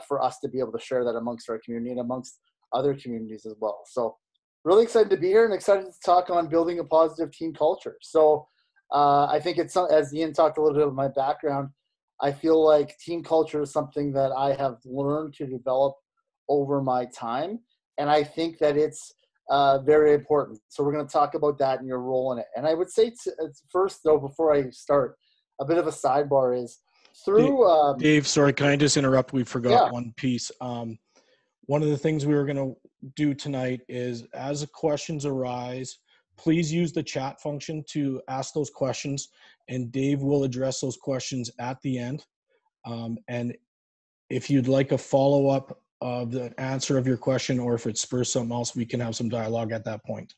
for us to be able to share that amongst our community and amongst other communities as well. So really excited to be here and excited to talk on building a positive team culture. So I think it's, as Ian talked a little bit of my background, I feel like team culture is something that I have learned to develop over my time. And I think that it's very important. So we're going to talk about that and your role in it. And I would say first, though, before I start, a bit of a sidebar is through Dave, sorry, can I just interrupt? We forgot one piece. One of the things we were going to do tonight is, as questions arise, please use the chat function to ask those questions, and Dave will address those questions at the end. And if you'd like a follow-up of the answer of your question, or if it spurs something else, we can have some dialogue at that point.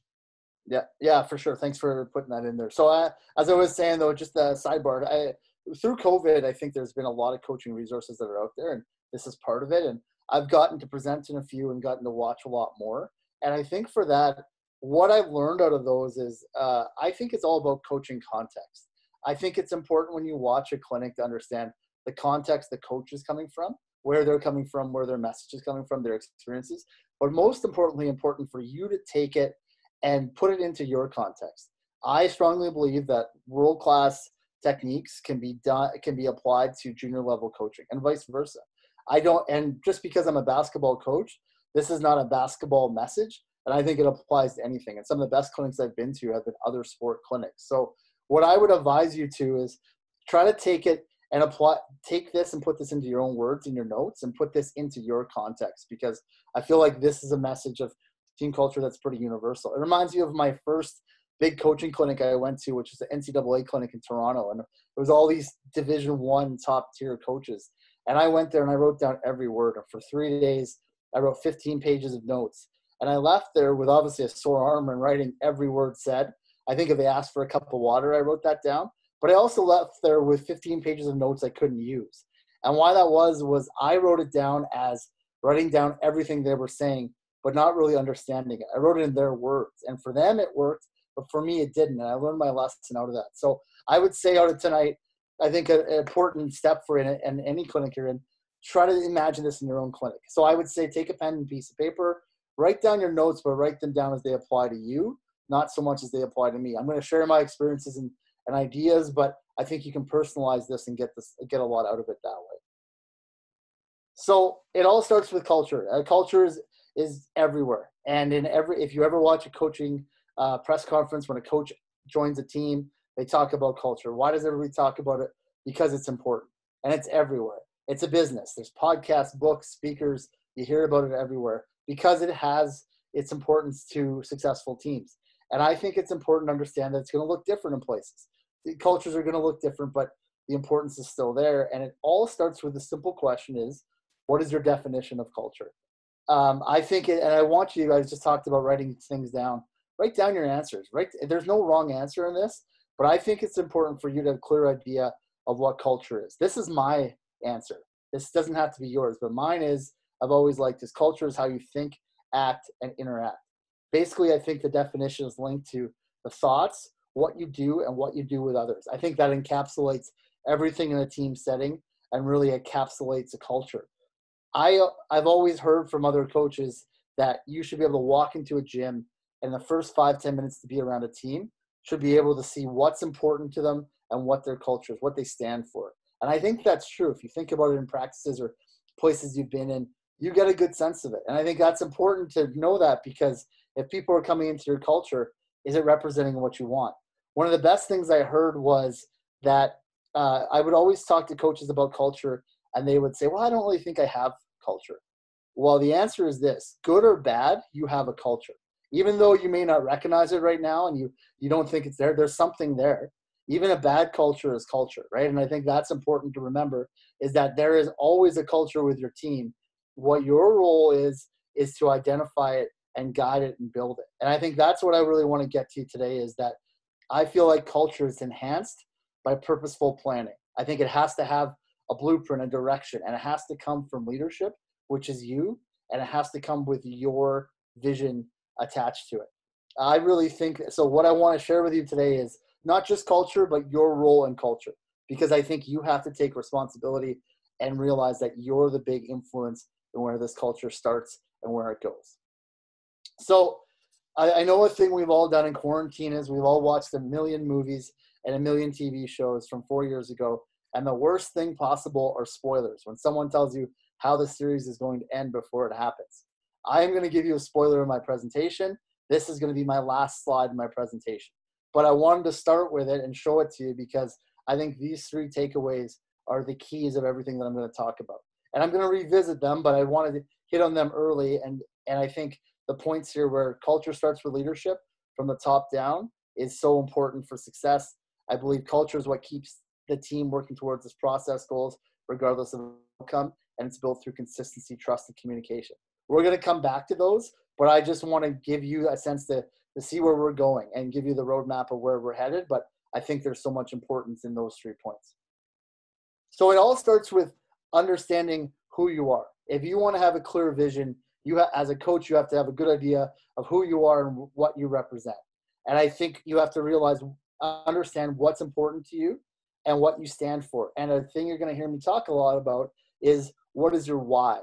Yeah, for sure. Thanks for putting that in there. So as I was saying, though, just a sidebar, through COVID, I think there's been a lot of coaching resources that are out there, and this is part of it. And I've gotten to present in a few and gotten to watch a lot more. And I think for that, what I've learned out of those is I think it's all about coaching context. I think it's important when you watch a clinic to understand the context the coach is coming from, where they're coming from, where their message is coming from, their experiences. But most importantly, important for you to take it and put it into your context. I strongly believe that world-class techniques can be applied to junior level coaching and vice versa. And just because I'm a basketball coach, this is not a basketball message, and I think it applies to anything. And some of the best clinics I've been to have been other sport clinics. So what I would advise you to is try to take it and take this and put this into your own words in your notes and put this into your context, because I feel like this is a message of team culture that's pretty universal. It reminds me of my first big coaching clinic I went to, which is the NCAA clinic in Toronto. And it was all these Division I top tier coaches. And I went there and I wrote down every word. And for 3 days, I wrote 15 pages of notes. And I left there with obviously a sore arm and writing every word said. I think if they asked for a cup of water, I wrote that down. But I also left there with 15 pages of notes I couldn't use. And why that was I wrote it down as writing down everything they were saying, but not really understanding it. I wrote it in their words. And for them, it worked. But for me, it didn't. And I learned my lesson out of that. So I would say out of tonight, I think an important step for it, and any clinic you're in, try to imagine this in your own clinic. So I would say take a pen and piece of paper, write down your notes, but write them down as they apply to you, not so much as they apply to me. I'm going to share my experiences and ideas, but I think you can personalize this and get a lot out of it that way. So it all starts with culture. Culture is everywhere. And if you ever watch a coaching press conference, when a coach joins a team, they talk about culture. Why does everybody talk about it? Because it's important, and it's everywhere. It's a business. There's podcasts, books, speakers. You hear about it everywhere because it has its importance to successful teams. And I think it's important to understand that it's going to look different in places. The cultures are going to look different, but the importance is still there. And it all starts with the simple question is, what is your definition of culture? I think, and I want you guys just talked about writing things down. Write down your answers. There's no wrong answer in this, but I think it's important for you to have a clear idea of what culture is. This is my answer. This doesn't have to be yours, but mine is, I've always liked this. Culture is how you think, act, and interact. Basically, I think the definition is linked to the thoughts, what you do, and what you do with others. I think that encapsulates everything in a team setting and really encapsulates a culture. I've always heard from other coaches that you should be able to walk into a gym and the first 5-10 minutes to be around a team should be able to see what's important to them and what their culture is, what they stand for. And I think that's true. If you think about it in practices or places you've been in, you get a good sense of it. And I think that's important to know that, because if people are coming into your culture, is it representing what you want? One of the best things I heard was that I would always talk to coaches about culture, and they would say, well, I don't really think I have culture. Well, the answer is this: good or bad, you have a culture. Even though you may not recognize it right now and you don't think it's there, there's something there. Even a bad culture is culture, right? And I think that's important to remember, is that there is always a culture with your team. What your role is to identify it and guide it and build it. And I think that's what I really want to get to today, is that I feel like culture is enhanced by purposeful planning. I think it has to have a blueprint, a direction, and it has to come from leadership, which is you, and it has to come with your vision attached to it. I really think, so what I want to share with you today is not just culture, but your role in culture, because I think you have to take responsibility and realize that you're the big influence in where this culture starts and where it goes. So I know a thing we've all done in quarantine is we've all watched a million movies and a million TV shows from 4 years ago. And the worst thing possible are spoilers. When someone tells you how the series is going to end before it happens. I am going to give you a spoiler in my presentation. This is going to be my last slide in my presentation. But I wanted to start with it and show it to you because I think these 3 takeaways are the keys of everything that I'm going to talk about. And I'm going to revisit them, but I wanted to hit on them early. And I think the points here where culture starts with leadership from the top down is so important for success. I believe culture is what keeps the team working towards its process goals, regardless of outcome, and it's built through consistency, trust, and communication. We're going to come back to those, but I just want to give you a sense to see where we're going and give you the roadmap of where we're headed, but I think there's so much importance in those 3 points. So it all starts with understanding who you are. If you want to have a clear vision, as a coach, you have to have a good idea of who you are and what you represent. And I think you have to understand what's important to you and what you stand for. And a thing you're going to hear me talk a lot about is what is your why?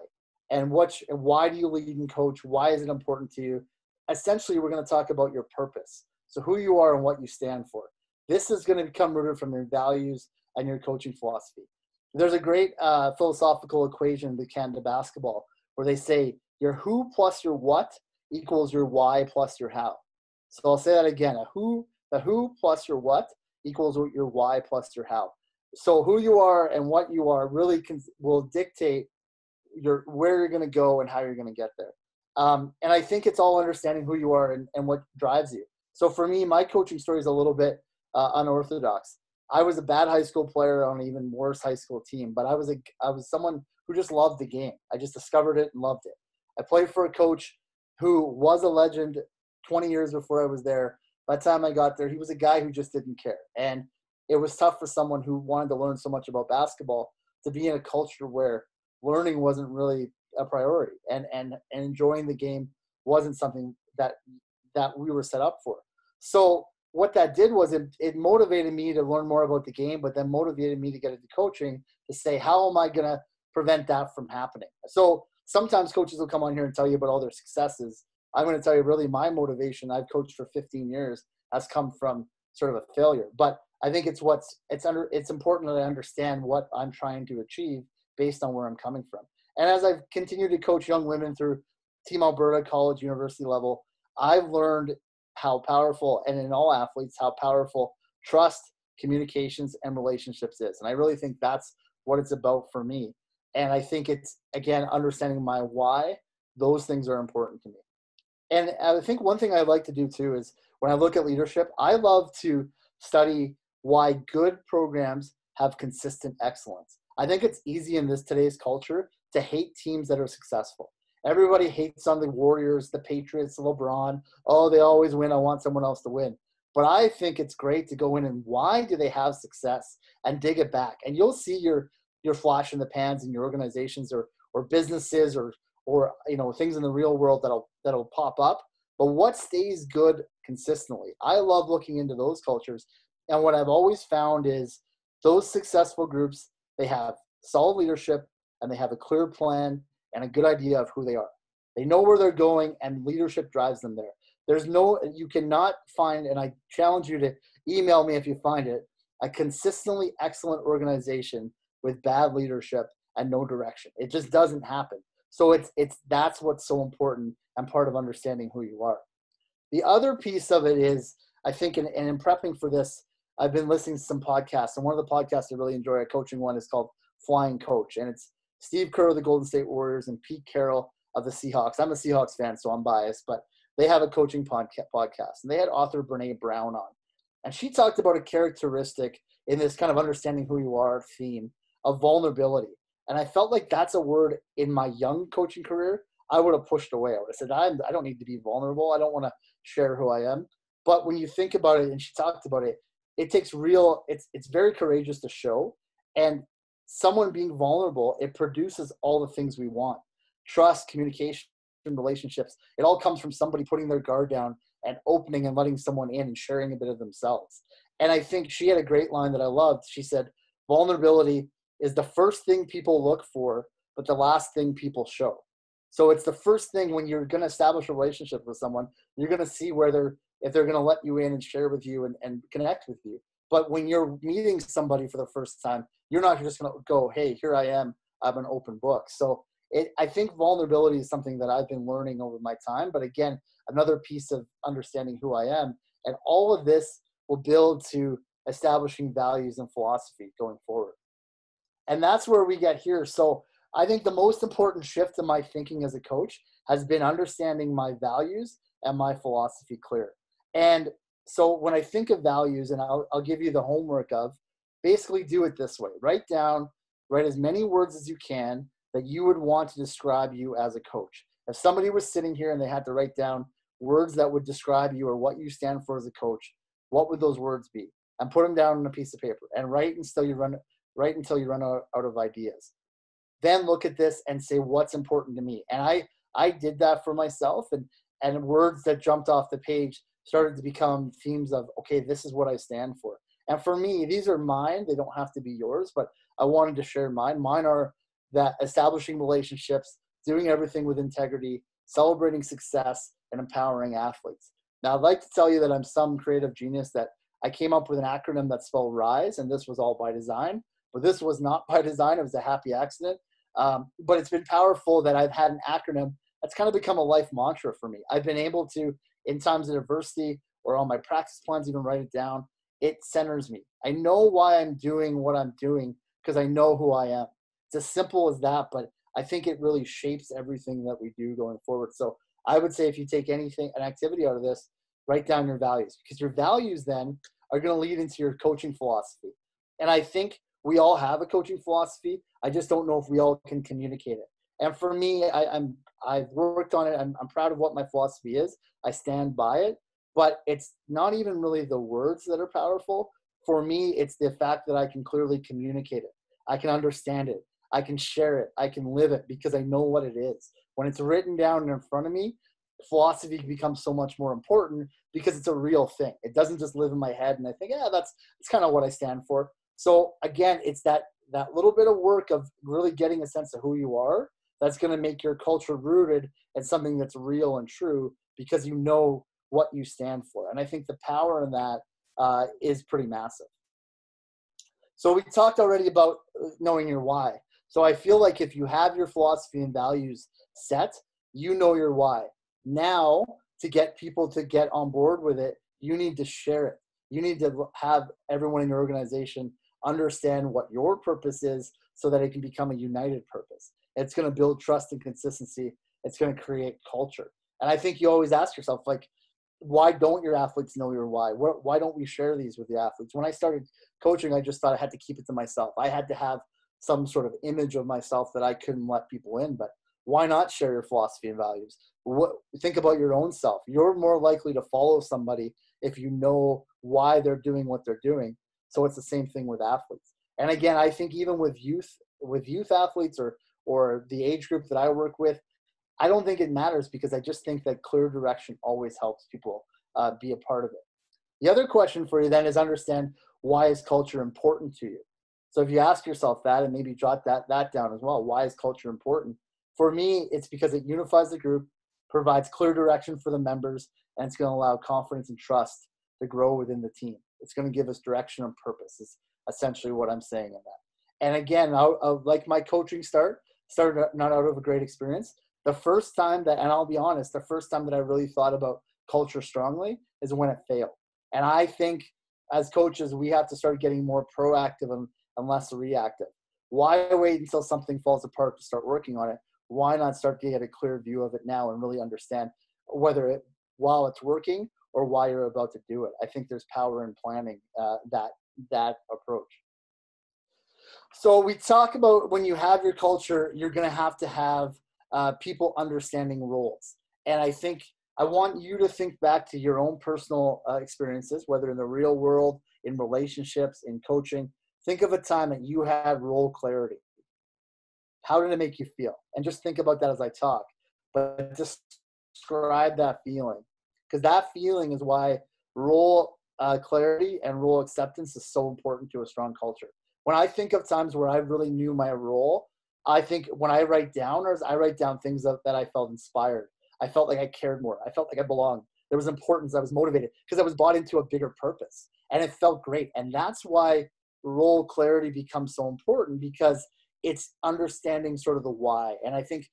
And why do you lead and coach? Why is it important to you? Essentially, we're going to talk about your purpose. So who you are and what you stand for. This is going to become rooted from your values and your coaching philosophy. There's a great philosophical equation in the Canada basketball where they say your who plus your what equals your why plus your how. So I'll say that again. The who plus your what equals your why plus your how. So who you are and what you are really will dictate where you're going to go and how you're going to get there. And I think it's all understanding who you are and what drives you. So for me, my coaching story is a little bit unorthodox. I was a bad high school player on an even worse high school team, but I was someone who just loved the game. I just discovered it and loved it. I played for a coach who was a legend 20 years before I was there. By the time I got there, he was a guy who just didn't care. And it was tough for someone who wanted to learn so much about basketball to be in a culture where learning wasn't really a priority and enjoying the game wasn't something that we were set up for. So what that did was it motivated me to learn more about the game, but then motivated me to get into coaching to say, how am I going to prevent that from happening? So sometimes coaches will come on here and tell you about all their successes. I'm going to tell you really my motivation. I've coached for 15 years has come from sort of a failure, but I think it's important that I understand what I'm trying to achieve based on where I'm coming from. And as I've continued to coach young women through Team Alberta, college, university level, I've learned how powerful, and in all athletes, how powerful trust, communications, and relationships is. And I really think that's what it's about for me. And I think it's, again, understanding my why. Those things are important to me. And I think one thing I like to do too is when I look at leadership, I love to study why good programs have consistent excellence. I think it's easy in today's culture to hate teams that are successful. Everybody hates on the Warriors, the Patriots, LeBron. Oh, they always win. I want someone else to win. But I think it's great to go in and why do they have success and dig it back. And you'll see your flash in the pans in your organizations or businesses or things in the real world that'll pop up. But what stays good consistently? I love looking into those cultures. And what I've always found is those successful groups, they have solid leadership and they have a clear plan and a good idea of who they are. They know where they're going and leadership drives them there. You cannot find, and I challenge you to email me if you find it, a consistently excellent organization with bad leadership and no direction. It just doesn't happen. So that's what's so important and part of understanding who you are. The other piece of it is, I think, and in prepping for this, I've been listening to some podcasts, and one of the podcasts I really enjoy, a coaching one, is called Flying Coach, and it's Steve Kerr of the Golden State Warriors and Pete Carroll of the Seahawks. I'm a Seahawks fan, so I'm biased, but they have a coaching podcast, and they had author Brene Brown on, and she talked about a characteristic in this kind of understanding who you are theme of vulnerability. And I felt like that's a word in my young coaching career I would have pushed away. I would have said, I don't need to be vulnerable. I don't want to share who I am. But when you think about it, and she talked about it, it takes it's very courageous to show. And someone being vulnerable, it produces all the things we want. Trust, communication, relationships. It all comes from somebody putting their guard down and opening and letting someone in and sharing a bit of themselves. And I think she had a great line that I loved. She said, vulnerability is the first thing people look for, but the last thing people show. So it's the first thing when you're going to establish a relationship with someone, you're going to see if they're going to let you in and share with you and connect with you. But when you're meeting somebody for the first time, you're not just going to go, hey, here I am. I'm an open book. So I think vulnerability is something that I've been learning over my time. But again, another piece of understanding who I am. And all of this will build to establishing values and philosophy going forward. And that's where we get here. So I think the most important shift in my thinking as a coach has been understanding my values and my philosophy clear. And so when I think of values, and I'll give you the homework of, basically do it this way. Write as many words as you can that you would want to describe you as a coach. If somebody was sitting here and they had to write down words that would describe you or what you stand for as a coach, what would those words be? And put them down on a piece of paper and write until you run out of ideas. Then look at this and say, what's important to me? And I did that for myself, and words that jumped off the page started to become themes of, okay, this is what I stand for. And for me, these are mine. They don't have to be yours, but I wanted to share mine. Mine are that establishing relationships, doing everything with integrity, celebrating success, and empowering athletes. Now, I'd like to tell you that I'm some creative genius that I came up with an acronym that spelled RISE, and this was all by design. But this was not by design. It was a happy accident. But it's been powerful that I've had an acronym that's kind of become a life mantra for me. I've been able to, in times of adversity or on my practice plans, even write it down. It centers me. I know why I'm doing what I'm doing because I know who I am. It's as simple as that, but I think it really shapes everything that we do going forward. So I would say if you take an activity out of this, write down your values, because your values then are going to lead into your coaching philosophy. And I think we all have a coaching philosophy. I just don't know if we all can communicate it. And for me, I've worked on it. I'm proud of what my philosophy is. I stand by it. But it's not even really the words that are powerful. For me, it's the fact that I can clearly communicate it. I can understand it. I can share it. I can live it because I know what it is. When it's written down in front of me, philosophy becomes so much more important because it's a real thing. It doesn't just live in my head and I think, yeah, that's kind of what I stand for. So again, it's that little bit of work of really getting a sense of who you are that's going to make your culture rooted in something that's real and true because you know what you stand for. And I think the power in that is pretty massive. So we talked already about knowing your why. So I feel like if you have your philosophy and values set, you know your why. Now, to get people to get on board with it, you need to share it. You need to have everyone in your organization understand what your purpose is so that it can become a united purpose. It's going to build trust and consistency. It's going to create culture. And I think you always ask yourself, like, why don't your athletes know your why? Why don't we share these with the athletes? When I started coaching, I just thought I had to keep it to myself. I had to have some sort of image of myself that I couldn't let people in. But why not share your philosophy and values? Think about your own self. You're more likely to follow somebody if you know why they're doing what they're doing. So it's the same thing with athletes. And again, I think even with youth athletes or the age group that I work with, I don't think it matters because I just think that clear direction always helps people be a part of it. The other question for you then is understand, why is culture important to you? So if you ask yourself that and maybe jot that down as well, why is culture important? For me, it's because it unifies the group, provides clear direction for the members, and it's going to allow confidence and trust to grow within the team. It's going to give us direction and purpose is essentially what I'm saying in that. And again, like my coaching started not out of a great experience. The first time that, and I'll be honest, the first time that I really thought about culture strongly is when it failed. And I think as coaches, we have to start getting more proactive and less reactive. Why wait until something falls apart to start working on it? Why not start to get a clear view of it now and really understand while it's working or why you're about to do it? I think there's power in planning that approach. So we talk about when you have your culture, you're going to have people understanding roles. And I think I want you to think back to your own personal experiences, whether in the real world, in relationships, in coaching. Think of a time that you had role clarity. How did it make you feel? And just think about that as I talk. But just describe that feeling. Because that feeling is why role clarity and role acceptance is so important to a strong culture. When I think of times where I really knew my role, I think when I write down things that I felt inspired. I felt like I cared more. I felt like I belonged. There was importance. I was motivated because I was bought into a bigger purpose, and it felt great. And that's why role clarity becomes so important, because it's understanding sort of the why. And I think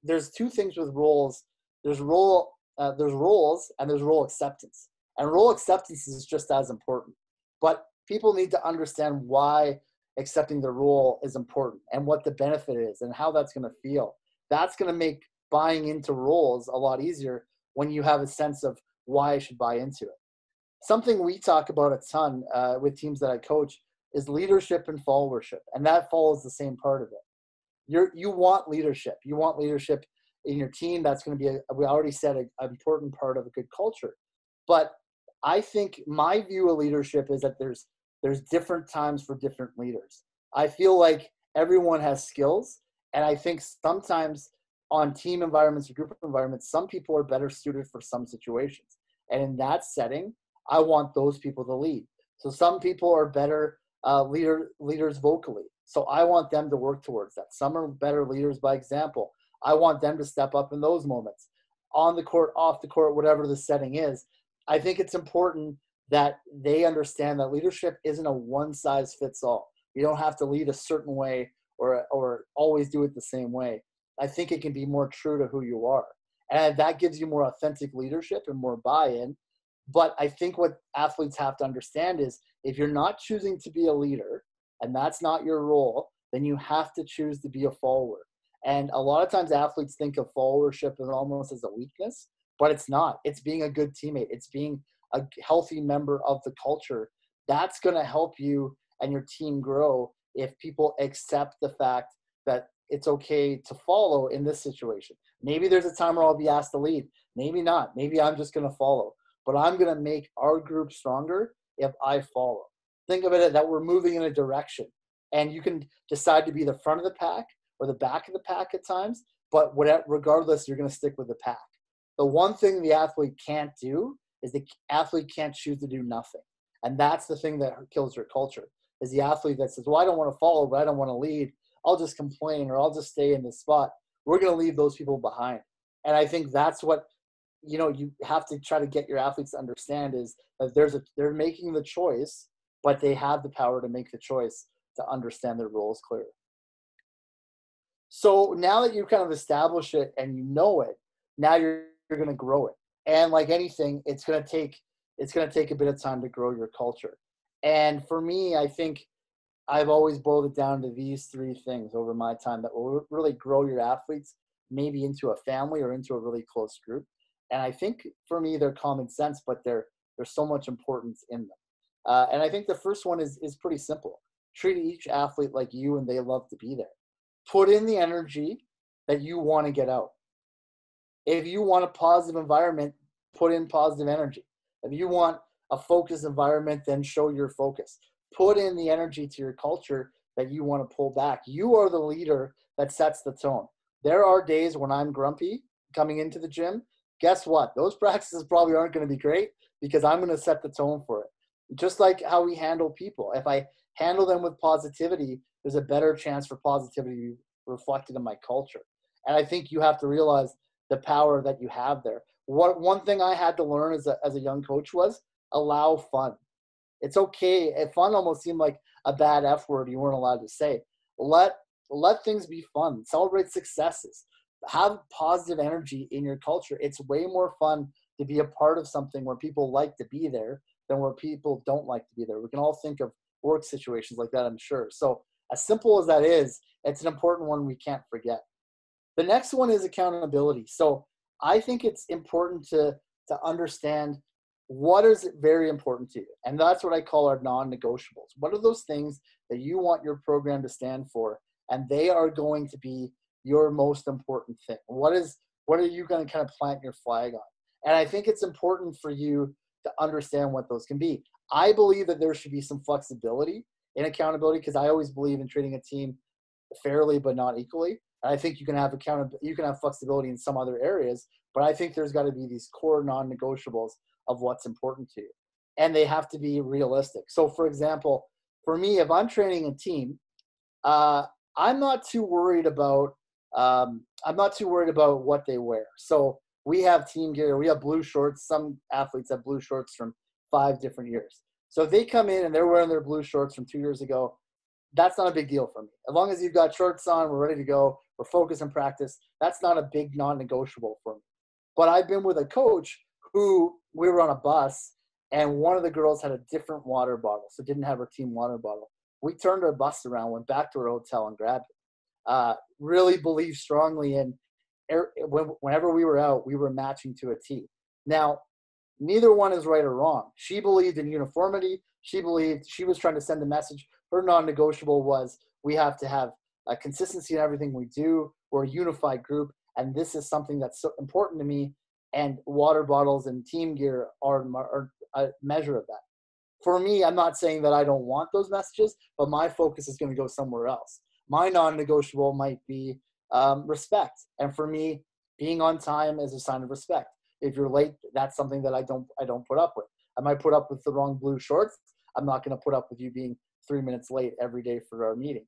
there's two things with roles. There's roles and there's role acceptance. And role acceptance is just as important. But people need to understand why accepting the role is important and what the benefit is and how that's going to feel. That's going to make buying into roles a lot easier when you have a sense of why I should buy into it. Something we talk about a ton with teams that I coach is leadership and followership, and that follows the same part of it. You want leadership. You want leadership in your team. That's going to be, we already said, an important part of a good culture. But I think my view of leadership is that there's different times for different leaders. I feel like everyone has skills, and I think sometimes on team environments or group environments, some people are better suited for some situations. And in that setting, I want those people to lead. So some people are better leaders vocally. So I want them to work towards that. Some are better leaders by example. I want them to step up in those moments. On the court, off the court, whatever the setting is, I think it's important that they understand that leadership isn't a one-size-fits-all. You don't have to lead a certain way or always do it the same way. I think it can be more true to who you are. And that gives you more authentic leadership and more buy-in. But I think what athletes have to understand is if you're not choosing to be a leader and that's not your role, then you have to choose to be a follower. And a lot of times athletes think of followership as almost as a weakness, but it's not. It's being a good teammate. It's being a healthy member of the culture. That's going to help you and your team grow if people accept the fact that it's okay to follow in this situation. Maybe there's a time where I'll be asked to lead. Maybe not. Maybe I'm just going to follow. But I'm going to make our group stronger if I follow. Think of it that we're moving in a direction. And you can decide to be the front of the pack or the back of the pack at times, but regardless, you're going to stick with the pack. The one thing the athlete can't do is the athlete can't choose to do nothing. And that's the thing that kills your culture, is the athlete that says, well, I don't want to follow, but I don't want to lead. I'll just complain or I'll just stay in this spot. We're going to leave those people behind. And I think that's what, you have to try to get your athletes to understand is that they're making the choice, but they have the power to make the choice to understand their roles clearly. So now that you kind of establish it and you know it, now you're going to grow it. And like anything, it's going to take a bit of time to grow your culture. And for me, I think I've always boiled it down to these three things over my time that will really grow your athletes, maybe into a family or into a really close group. And I think for me, they're common sense, but there's so much importance in them. And I think the first one is pretty simple. Treat each athlete like you and they love to be there. Put in the energy that you want to get out. If you want a positive environment, put in positive energy. If you want a focused environment, then show your focus. Put in the energy to your culture that you want to pull back. You are the leader that sets the tone. There are days when I'm grumpy coming into the gym. Guess what? Those practices probably aren't going to be great because I'm going to set the tone for it. Just like how we handle people. If I handle them with positivity, there's a better chance for positivity to be reflected in my culture. And I think you have to realize the power that you have there. One thing I had to learn as a young coach was allow fun. It's okay. Fun almost seemed like a bad F word you weren't allowed to say. Let things be fun. Celebrate successes. Have positive energy in your culture. It's way more fun to be a part of something where people like to be there than where people don't like to be there. We can all think of work situations like that, I'm sure. So as simple as that is, it's an important one we can't forget. The next one is accountability. So I think it's important to understand what is very important to you. And that's what I call our non-negotiables. What are those things that you want your program to stand for? And they are going to be your most important thing. What are you going to kind of plant your flag on? And I think it's important for you to understand what those can be. I believe that there should be some flexibility in accountability because I always believe in treating a team fairly but not equally. And I think you can have flexibility in some other areas, but I think there's got to be these core non-negotiables of what's important to you. And they have to be realistic. So for example, for me, if I'm training a team, I'm not too worried about what they wear. So we have team gear. We have blue shorts. Some athletes have blue shorts from 5 different years. So if they come in and they're wearing their blue shorts from 2 years ago, that's not a big deal for me. As long as you've got shorts on, we're ready to go, we're focused on practice, that's not a big non-negotiable for me. But I've been with a coach who, we were on a bus, and one of the girls had a different water bottle, so didn't have her team water bottle. We turned our bus around, went back to our hotel and grabbed it. Really believe strongly in, whenever we were out, we were matching to a T. Now, neither one is right or wrong. She believed in uniformity. She believed she was trying to send a message. Her non-negotiable was, we have to have a consistency in everything we do. We're a unified group, and this is something that's so important to me, and water bottles and team gear are a measure of that. For me, I'm not saying that I don't want those messages, but my focus is going to go somewhere else. My non-negotiable might be respect. And for me, being on time is a sign of respect. If you're late, that's something that I don't put up with. I might put up with the wrong blue shorts. I'm not going to put up with you being 3 minutes late every day for our meeting.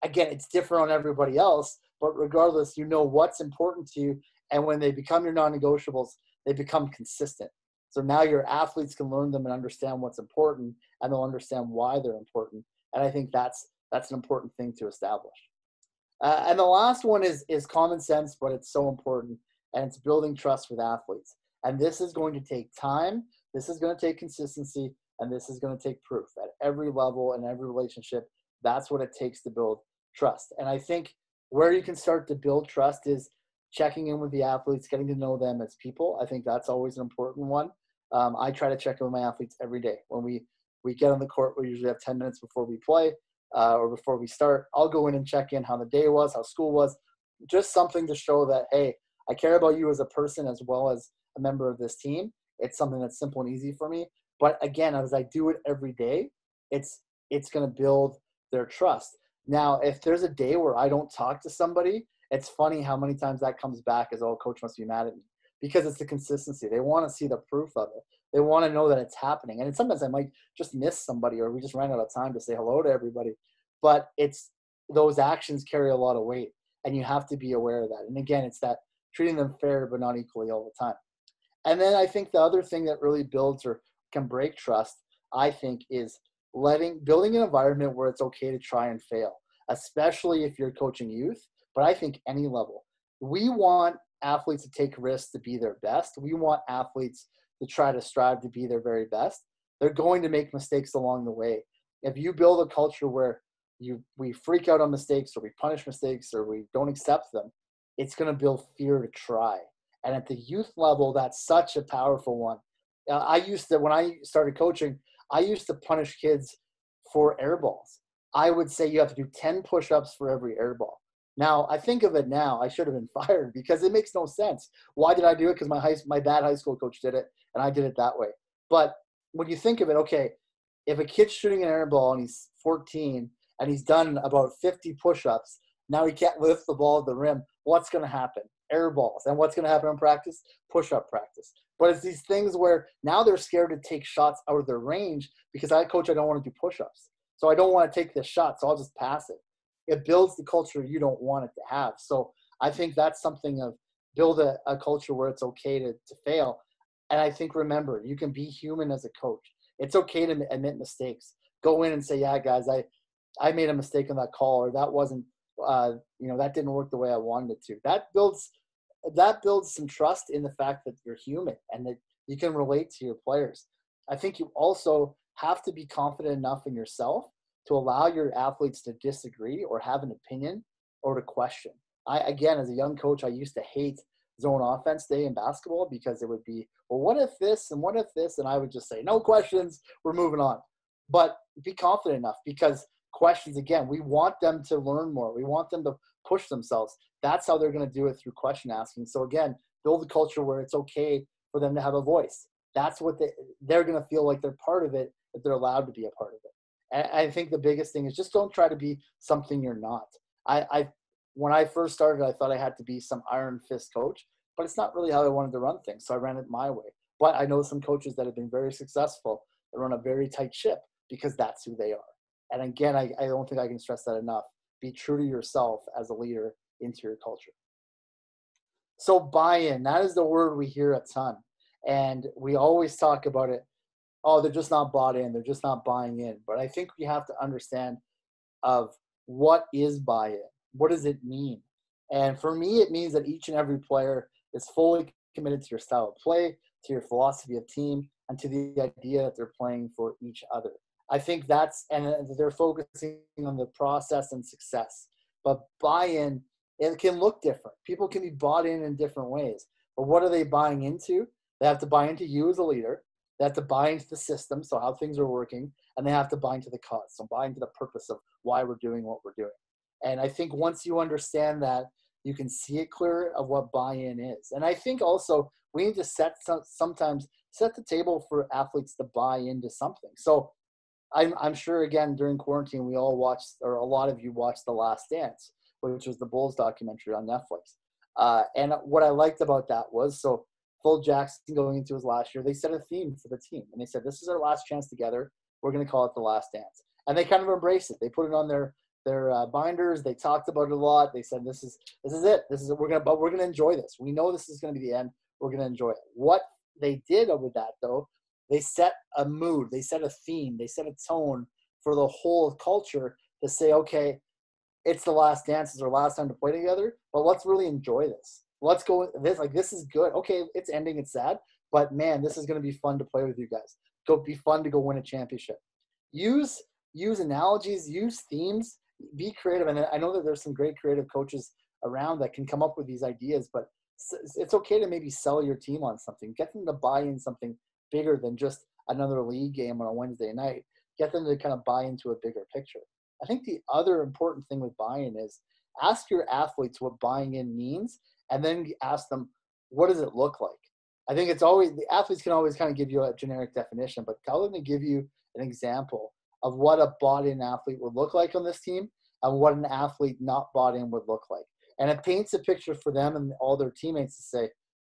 Again, it's different on everybody else, but regardless, you know what's important to you. And when they become your non-negotiables, they become consistent. So now your athletes can learn them and understand what's important, and they'll understand why they're important. And I think that's an important thing to establish. And the last one is common sense, but it's so important, and it's building trust with athletes. And this is going to take time. This is going to take consistency, and this is going to take proof at every level and every relationship. That's what it takes to build trust. And I think where you can start to build trust is checking in with the athletes, getting to know them as people. I think that's always an important one. I try to check in with my athletes every day. When we get on the court, we usually have 10 minutes before we play or before we start. I'll go in and check in how the day was, how school was, just something to show that, hey, I care about you as a person as well as a member of this team. It's something that's simple and easy for me. But again, as I do it every day, it's going to build their trust. Now, if there's a day where I don't talk to somebody, it's funny how many times that comes back as, oh, coach must be mad at me, because it's the consistency. They want to see the proof of it. They want to know that it's happening. And sometimes I might just miss somebody, or we just ran out of time to say hello to everybody. But it's those actions carry a lot of weight, and you have to be aware of that. And again, it's that treating them fair but not equally all the time. And then I think the other thing that really builds or can break trust, I think, is building an environment where it's okay to try and fail, especially if you're coaching youth. But I think any level. We want athletes to take risks to be their best. We want athletes to try to strive to be their very best. They're going to make mistakes along the way. If you build a culture where we freak out on mistakes, or we punish mistakes, or we don't accept them, it's going to build fear to try. And at the youth level, that's such a powerful one. When I started coaching, I used to punish kids for air balls. I would say you have to do 10 push-ups for every air ball. Now, I think of it now, I should have been fired, because it makes no sense. Why did I do it? Because my bad high school coach did it, and I did it that way. But when you think of it, okay, if a kid's shooting an air ball and he's 14 and he's done about 50 push-ups, now he can't lift the ball at the rim, what's going to happen? Air balls. And what's going to happen in practice? Push-up practice. But it's these things where now they're scared to take shots out of their range, because I don't want to do push-ups. So I don't want to take this shot, so I'll just pass it. It builds the culture you don't want it to have. So I think that's something of build a culture where it's okay to fail. And I think, remember, you can be human as a coach. It's okay to admit mistakes. Go in and say, yeah, guys, I made a mistake on that call, or that wasn't, that didn't work the way I wanted it to. That builds some trust in the fact that you're human and that you can relate to your players. I think you also have to be confident enough in yourself to allow your athletes to disagree or have an opinion or to question. Again, as a young coach, I used to hate zone offense day in basketball, because it would be, well, what if this and what if this? And I would just say, no questions, we're moving on. But be confident enough, because questions, again, we want them to learn more. We want them to push themselves. That's how they're going to do it, through question asking. So again, build a culture where it's okay for them to have a voice. That's what they're going to feel like they're part of it, if they're allowed to be a part of it. And I think the biggest thing is just don't try to be something you're not. When I first started, I thought I had to be some iron fist coach, but it's not really how I wanted to run things. So I ran it my way. But I know some coaches that have been very successful that run a very tight ship, because that's who they are. And again, I don't think I can stress that enough. Be true to yourself as a leader into your culture. So buy-in, that is the word we hear a ton. And we always talk about it. Oh, they're just not bought in. They're just not buying in. But I think we have to understand of what is buy-in. What does it mean? And for me, it means that each and every player is fully committed to your style of play, to your philosophy of team, and to the idea that they're playing for each other. I think and they're focusing on the process and success. But buy-in, it can look different. People can be bought in different ways. But what are they buying into? They have to buy into you as a leader. They have to buy into the system, so how things are working, and they have to buy into the cause, so buy into the purpose of why we're doing what we're doing. And I think once you understand that, you can see it clearer of what buy-in is. And I think also we need to sometimes set the table for athletes to buy into something. So I'm sure, again, during quarantine, we all watched, or a lot of you watched The Last Dance, which was the Bulls documentary on Netflix. And what I liked about that was, so Phil Jackson going into his last year, they set a theme for the team. And they said, this is our last chance together. We're going to call it The Last Dance. And they kind of embraced it. They put it on their binders. They talked about it a lot. They said, this is it. We're going to enjoy this. We know this is going to be the end. We're going to enjoy it. What they did with that, though, they set a mood. They set a theme. They set a tone for the whole culture to say, okay, it's the last dance. It's our last time to play together, but let's really enjoy this. Let's go with this. Like, this is good. Okay, it's ending. It's sad, but man, this is going to be fun to play with you guys. Be fun to go win a championship. Use analogies, use themes, be creative. And I know that there's some great creative coaches around that can come up with these ideas, but it's okay to maybe sell your team on something. Get them to buy in something bigger than just another league game on a Wednesday night. Get them to kind of buy into a bigger picture. I think the other important thing with buy-in is ask your athletes what buying in means, and then ask them, what does it look like? I think it's always, the athletes can always kind of give you a generic definition, but tell them to give you an example of what a bought-in athlete would look like on this team and what an athlete not bought in would look like. And it paints a picture for them and all their teammates to say,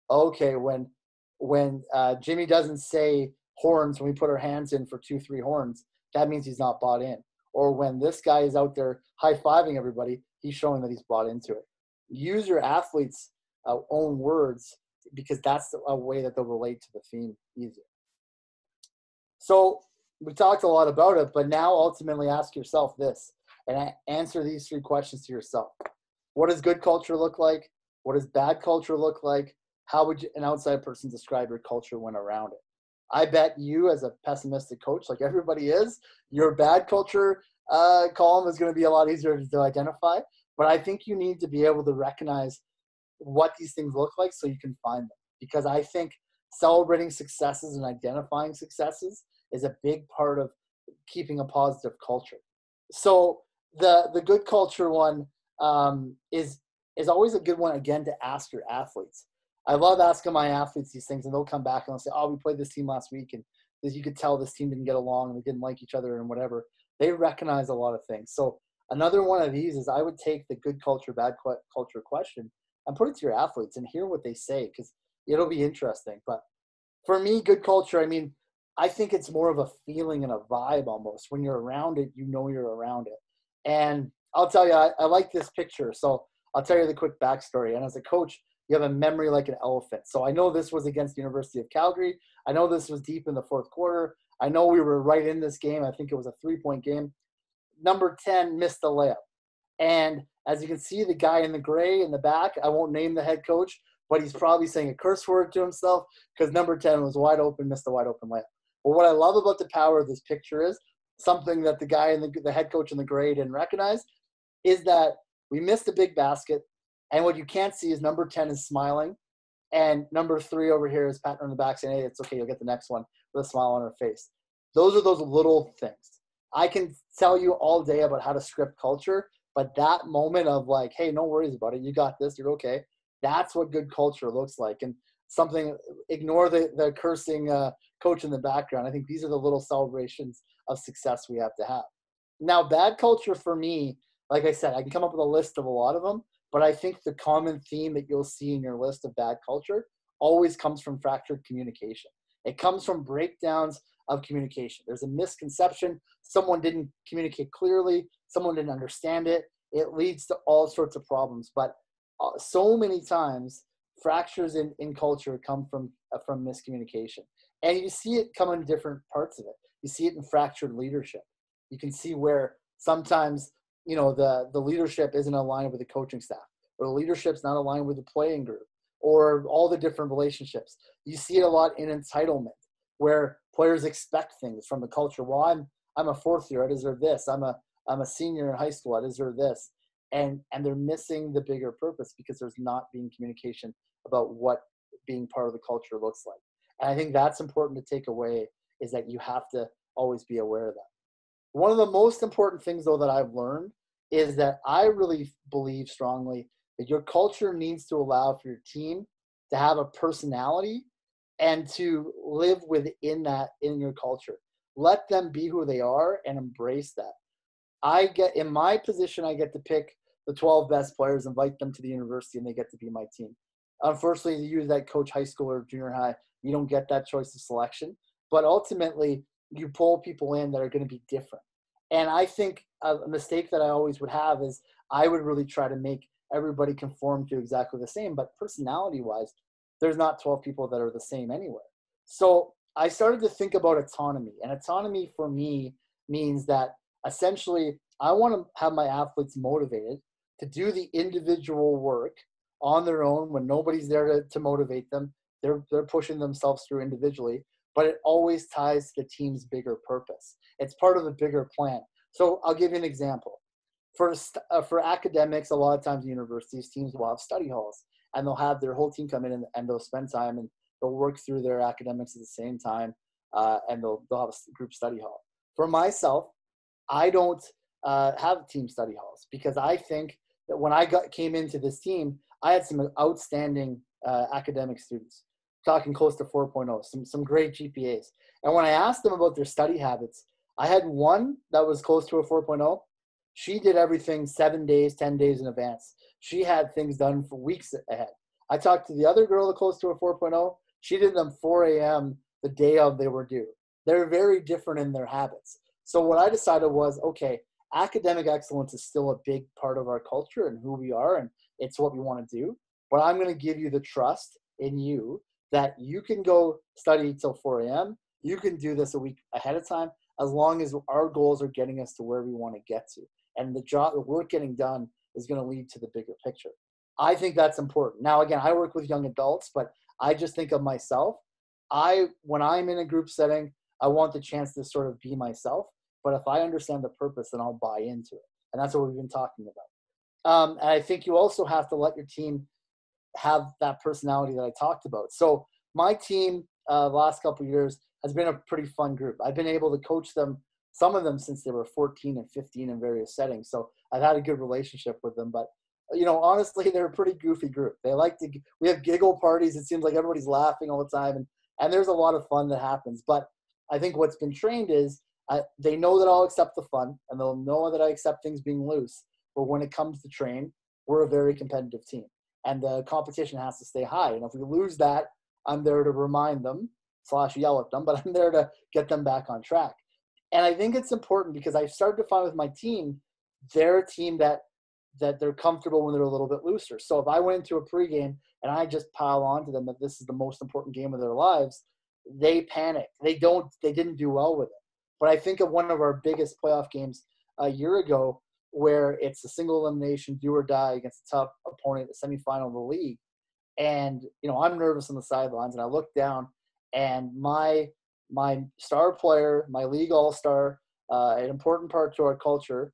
okay, when Jimmy doesn't say horns, when we put our hands in for 2-3 horns, that means he's not bought in. Or when this guy is out there high-fiving everybody, he's showing that he's bought into it. Use your athletes' own words, because that's a way that they'll relate to the theme easier. So we talked a lot about it, but now ultimately ask yourself this, and answer these 3 questions to yourself. What does good culture look like? What does bad culture look like? How would an outside person describe your culture when around it? I bet you, as a pessimistic coach, like everybody is, your bad culture column is going to be a lot easier to identify. But I think you need to be able to recognize what these things look like so you can find them. Because I think celebrating successes and identifying successes is a big part of keeping a positive culture. So the good culture one is always a good one, again, to ask your athletes. I love asking my athletes these things, and they'll come back and they'll say, oh, we played this team last week, and you could tell this team didn't get along and they didn't like each other and whatever. They recognize a lot of things. So another one of these is I would take the good culture, bad culture question and put it to your athletes and hear what they say, because it'll be interesting. But for me, good culture, I mean, I think it's more of a feeling and a vibe almost. When you're around it, you know you're around it. And I'll tell you, I like this picture. So I'll tell you the quick backstory. And as a coach, you have a memory like an elephant. So I know this was against the University of Calgary. I know this was deep in the 4th quarter. I know we were right in this game. I think it was a 3-point game. Number 10 missed the layup. And as you can see, the guy in the gray in the back, I won't name the head coach, but he's probably saying a curse word to himself because number 10 was wide open, missed a wide open layup. But what I love about the power of this picture is something that the guy in the head coach in the gray didn't recognize, is that we missed a big basket. And what you can't see is number 10 is smiling. And number 3 over here is patting her on the back saying, hey, it's okay, you'll get the next one, with a smile on her face. Those are those little things. I can tell you all day about how to script culture, but that moment of like, hey, no worries about it, you got this, you're okay, that's what good culture looks like. And something, ignore the cursing coach in the background. I think these are the little celebrations of success we have to have. Now, bad culture for me, like I said, I can come up with a list of a lot of them, but I think the common theme that you'll see in your list of bad culture always comes from fractured communication. It comes from breakdowns of communication. There's a misconception. Someone didn't communicate clearly. Someone didn't understand it. It leads to all sorts of problems. But so many times, fractures in culture come from miscommunication. And you see it come in different parts of it. You see it in fractured leadership. You can see where sometimes, the leadership isn't aligned with the coaching staff, or the leadership's not aligned with the playing group, or all the different relationships. You see it a lot in entitlement, where players expect things from the culture. Well, I'm a fourth year, I deserve this. I'm a senior in high school, I deserve this. And they're missing the bigger purpose because there's not being communication about what being part of the culture looks like. And I think that's important to take away, is that you have to always be aware of that. One of the most important things, though, that I've learned is that I really believe strongly that your culture needs to allow for your team to have a personality and to live within that, in your culture. Let them be who they are and embrace that. In my position, I get to pick the 12 best players, invite them to the university, and they get to be my team. Unfortunately, you that coach high school or junior high, you don't get that choice of selection. But ultimately, you pull people in that are going to be different. And I think a mistake that I always would have is I would really try to make everybody conform to exactly the same. But personality-wise, there's not 12 people that are the same anywhere. So I started to think about autonomy. And autonomy for me means that essentially I want to have my athletes motivated to do the individual work on their own when nobody's there to motivate them. They're pushing themselves through individually, but it always ties to the team's bigger purpose. It's part of the bigger plan. So I'll give you an example. For academics, a lot of times universities, teams will have study halls, and they'll have their whole team come in and they'll spend time and they'll work through their academics at the same time, and they'll have a group study hall. For myself, I don't have team study halls because I think that when I came into this team, I had some outstanding academic students, talking close to 4.0, some great GPAs. And when I asked them about their study habits, I had one that was close to a 4.0. She did everything 7 days, 10 days in advance. She had things done for weeks ahead. I talked to the other girl that close to a 4.0. She did them 4 a.m. the day of they were due. They're very different in their habits. So what I decided was, okay, academic excellence is still a big part of our culture and who we are, and it's what we want to do. But I'm going to give you the trust in you that you can go study till 4 a.m. You can do this a week ahead of time, as long as our goals are getting us to where we want to get to. And the work getting done is going to lead to the bigger picture. I think that's important. Now, again, I work with young adults, but I just think of myself. When I'm in a group setting, I want the chance to sort of be myself. But if I understand the purpose, then I'll buy into it. And that's what we've been talking about. And I think you also have to let your team have that personality that I talked about. So my team, the last couple of years, has been a pretty fun group. I've been able to coach them, some of them since they were 14 and 15 in various settings. So I've had a good relationship with them. But, honestly, they're a pretty goofy group. We have giggle parties. It seems like everybody's laughing all the time. And there's a lot of fun that happens. But I think what's been trained is they know that I'll accept the fun, and they'll know that I accept things being loose. But when it comes to train, we're a very competitive team. And the competition has to stay high. And if we lose that, I'm there to remind them / yell at them, but I'm there to get them back on track. And I think it's important because I've started to find with my team, they're a team that they're comfortable when they're a little bit looser. So if I went into a pregame and I just pile on to them that this is the most important game of their lives, they panic. They didn't do well with it. But I think of one of our biggest playoff games a year ago, where it's a single elimination, do or die against a tough opponent, the semifinal of the league. And, I'm nervous on the sidelines, and I look down, and my star player, my league all-star, an important part to our culture,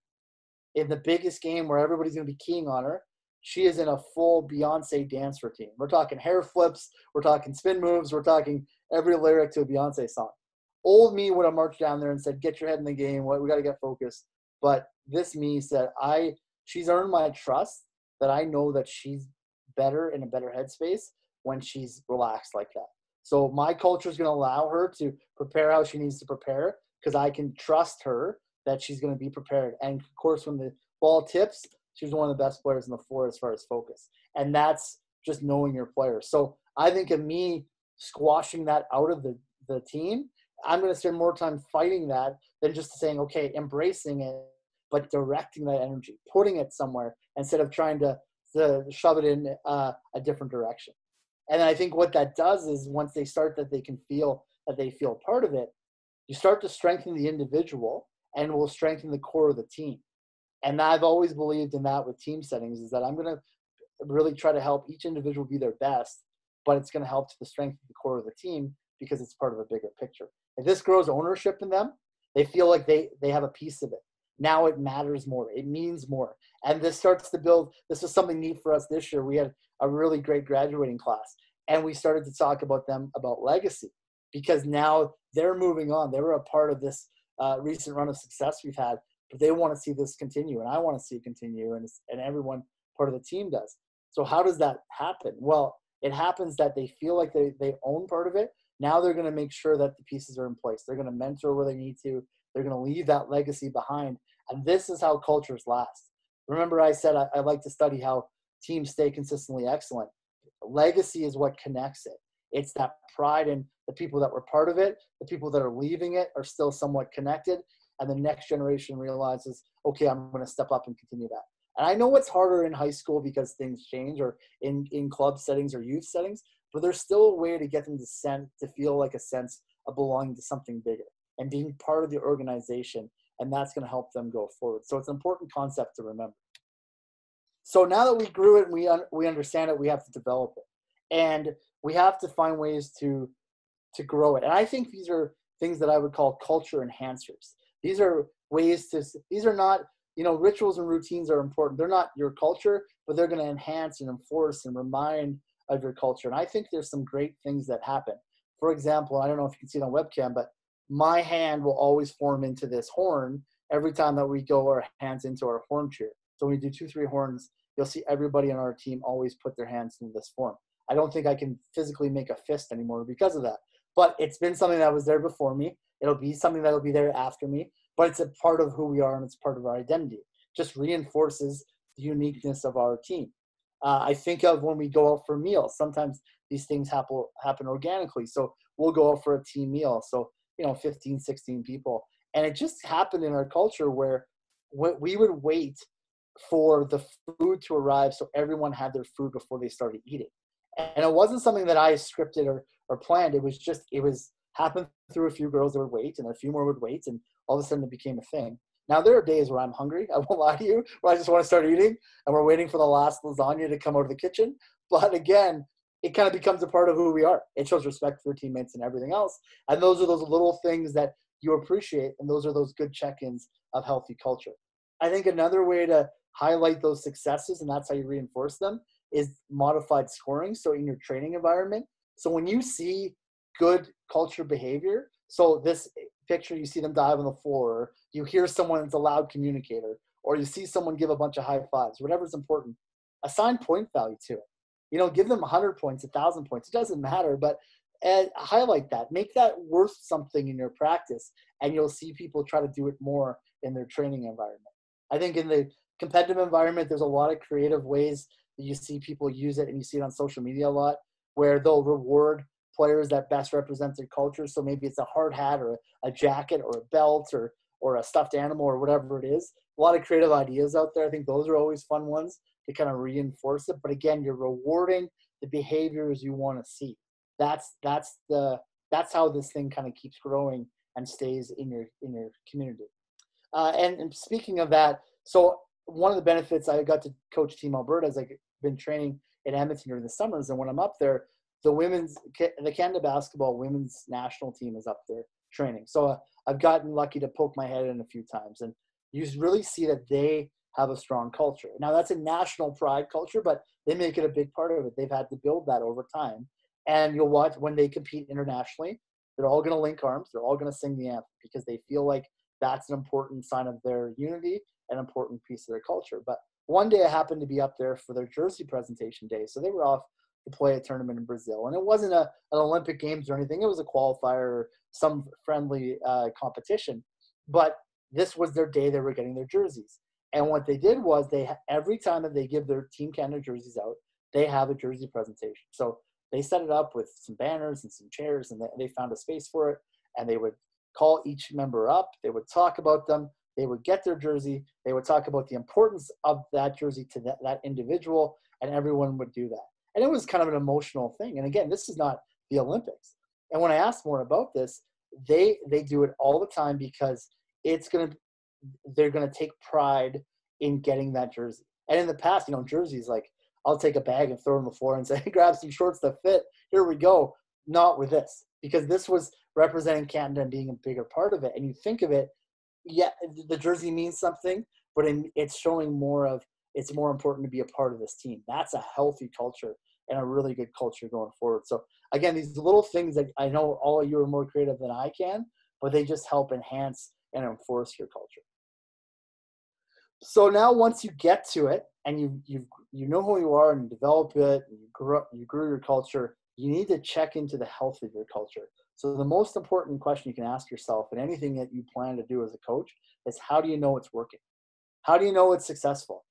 in the biggest game where everybody's going to be keying on her, she is in a full Beyonce dance routine. We're talking hair flips, we're talking spin moves, we're talking every lyric to a Beyonce song. Old me would have marched down there and said, get your head in the game, we got to get focused. But this me said, she's earned my trust, that I know that she's better in a better headspace when she's relaxed like that. So my culture is going to allow her to prepare how she needs to prepare, because I can trust her that she's going to be prepared. And of course, when the ball tips, she's one of the best players on the floor as far as focus. And that's just knowing your players. So I think of me squashing that out of the team, I'm going to spend more time fighting that than just saying, okay, embracing it, but directing that energy, putting it somewhere instead of trying to shove it in a different direction. And I think what that does is once they start that they can feel that they feel part of it, you start to strengthen the individual and will strengthen the core of the team. And I've always believed in that with team settings, is that I'm going to really try to help each individual be their best, but it's going to help to the strength of the core of the team because it's part of a bigger picture. If this grows ownership in them, they feel like they have a piece of it. Now it matters more. It means more. And this starts to build. This was something neat for us this year. We had a really great graduating class, and we started to talk about legacy, because now they're moving on. They were a part of this recent run of success we've had, but they want to see this continue, and I want to see it continue, and everyone part of the team does. So how does that happen? Well, it happens that they feel like they own part of it. Now they're going to make sure that the pieces are in place. They're going to mentor where they need to. They're going to leave that legacy behind. And this is how cultures last. Remember I said I like to study how teams stay consistently excellent. Legacy is what connects it. It's that pride in the people that were part of it. The people that are leaving it are still somewhat connected. And the next generation realizes, okay, I'm going to step up and continue that. And I know it's harder in high school because things change, or in club settings or youth settings, but there's still a way to get them to feel like a sense of belonging to something bigger and being part of the organization. And that's going to help them go forward. So it's an important concept to remember. So now that we grew it and we understand it, we have to develop it. And we have to find ways to grow it. And I think these are things that I would call culture enhancers. These are ways these are not, rituals and routines are important. They're not your culture, but they're going to enhance and enforce and remind of your culture. And I think there's some great things that happen. For example, I don't know if you can see it on webcam, but my hand will always form into this horn every time that we go our hands into our horn cheer. So when we do 2-3 horns, you'll see everybody on our team always put their hands into this form. I don't think I can physically make a fist anymore because of that. But it's been something that was there before me. It'll be something that'll be there after me. But it's a part of who we are, and it's part of our identity. Just reinforces the uniqueness of our team. I think of when we go out for meals. Sometimes these things happen organically. So we'll go out for a team meal. So 15, 16 people. And it just happened in our culture where we would wait for the food to arrive so everyone had their food before they started eating. And it wasn't something that I scripted or planned. It was happened through a few girls that would wait, and a few more would wait, and all of a sudden it became a thing. Now there are days where I'm hungry, I won't lie to you, where I just want to start eating, and we're waiting for the last lasagna to come out of the kitchen. But again, it kind of becomes a part of who we are. It shows respect for teammates and everything else. And those are those little things that you appreciate, and those are those good check-ins of healthy culture. I think another way to highlight those successes, and that's how you reinforce them, is modified scoring. So in your training environment, so when you see good culture behavior, so this picture, you see them dive on the floor, or you hear someone that's a loud communicator, or you see someone give a bunch of high fives, whatever's important, assign point value to it. Give them 100 points, 1,000 points. It doesn't matter, but highlight that. Make that worth something in your practice, and you'll see people try to do it more in their training environment. I think in the competitive environment, there's a lot of creative ways that you see people use it, and you see it on social media a lot, where they'll reward players that best represent their culture. So maybe it's a hard hat or a jacket or a belt or a stuffed animal or whatever it is. A lot of creative ideas out there. I think those are always fun ones to kind of reinforce it. But again, you're rewarding the behaviors you want to see. That's how this thing kind of keeps growing and stays in your community. And speaking of that, so one of the benefits, I got to coach Team Alberta as I've been training in Edmonton during the summers, and when I'm up there, the Canada basketball women's national team is up there training. So I've gotten lucky to poke my head in a few times, and you really see that they have a strong culture. Now that's a national pride culture, but they make it a big part of it. They've had to build that over time. And you'll watch when they compete internationally, they're all going to link arms. They're all going to sing the anthem because they feel like that's an important sign of their unity, an important piece of their culture. But one day I happened to be up there for their jersey presentation day. So they were off to play a tournament in Brazil. And it wasn't an Olympic Games or anything. It was a qualifier or some friendly competition. But this was their day they were getting their jerseys. And what they did was every time that they give their Team Canada jerseys out, they have a jersey presentation. So they set it up with some banners and some chairs, and they found a space for it. and they would call each member up. They would talk about them. They would get their jersey. They would talk about the importance of that jersey to that individual, and everyone would do that. And it was kind of an emotional thing. And again, this is not the Olympics. And when I asked more about this, they do it all the time because they're gonna take pride in getting that jersey. And in the past, jerseys, like, I'll take a bag and throw it on the floor and say, grab some shorts that fit. Here we go. Not with this, because this was representing Canada and being a bigger part of it. And you think of it, yeah, the jersey means something, but it's showing it's more important to be a part of this team. That's a healthy culture and a really good culture going forward. So again, these little things that I know all of you are more creative than I can, but they just help enhance and enforce your culture. So now once you get to it and you know who you are and you develop it and you grew your culture, you need to check into the health of your culture. So the most important question you can ask yourself in anything that you plan to do as a coach is, how do you know it's working? How do you know it's successful?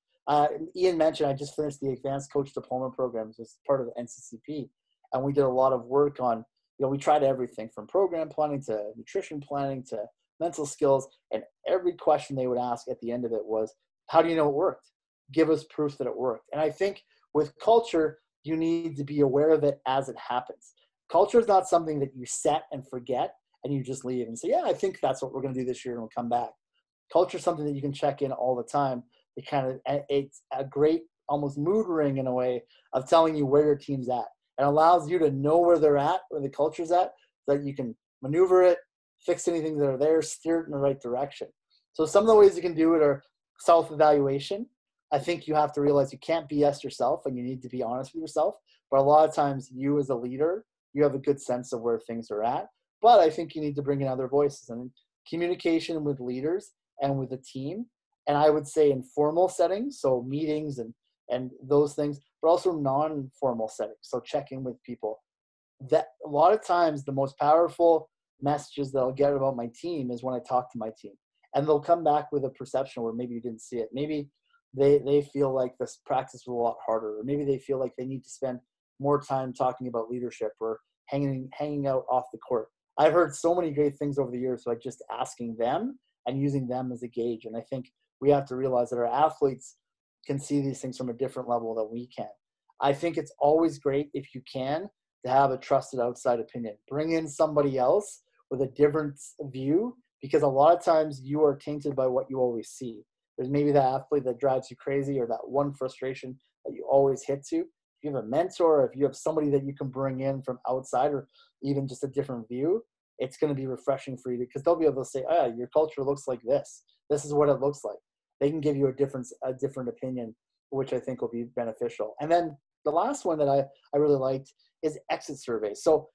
Ian mentioned I just finished the Advanced Coach Diploma programs as part of the NCCP, and we did a lot of work on, we tried everything from program planning to nutrition planning to mental skills, and every question they would ask at the end of it was, how do you know it worked? Give us proof that it worked. And I think with culture, you need to be aware of it as it happens. Culture is not something that you set and forget and you just leave and say, yeah, I think that's what we're going to do this year and we'll come back. Culture is something that you can check in all the time. It's a great almost mood ring in a way of telling you where your team's at, and allows you to know where they're at, where the culture's at, so that you can maneuver it, fix anything that are there, steer it in the right direction. So some of the ways you can do it are self-evaluation. I think you have to realize you can't BS yourself and you need to be honest with yourself. But a lot of times you as a leader, you have a good sense of where things are at. But I think you need to bring in other voices and communication with leaders and with the team. And I would say in formal settings, so meetings and those things, but also non-formal settings. So checking with people. That a lot of times the most powerful messages that I'll get about my team is when I talk to my team. And they'll come back with a perception where maybe you didn't see it. Maybe they feel like this practice was a lot harder, or maybe they feel like they need to spend more time talking about leadership or hanging out off the court. I've heard so many great things over the years, so like just asking them and using them as a gauge. And I think we have to realize that our athletes can see these things from a different level than we can. I think it's always great if you can to have a trusted outside opinion. Bring in somebody else with a different view, because a lot of times you are tainted by what you always see. There's maybe that athlete that drives you crazy, or that one frustration that you always hit to. If you have a mentor, or if you have somebody that you can bring in from outside, or even just a different view, it's going to be refreshing for you, because they'll be able to say, your culture looks like this. This is what it looks like. They can give you a different opinion, which I think will be beneficial. And then the last one that I really liked is exit surveys. So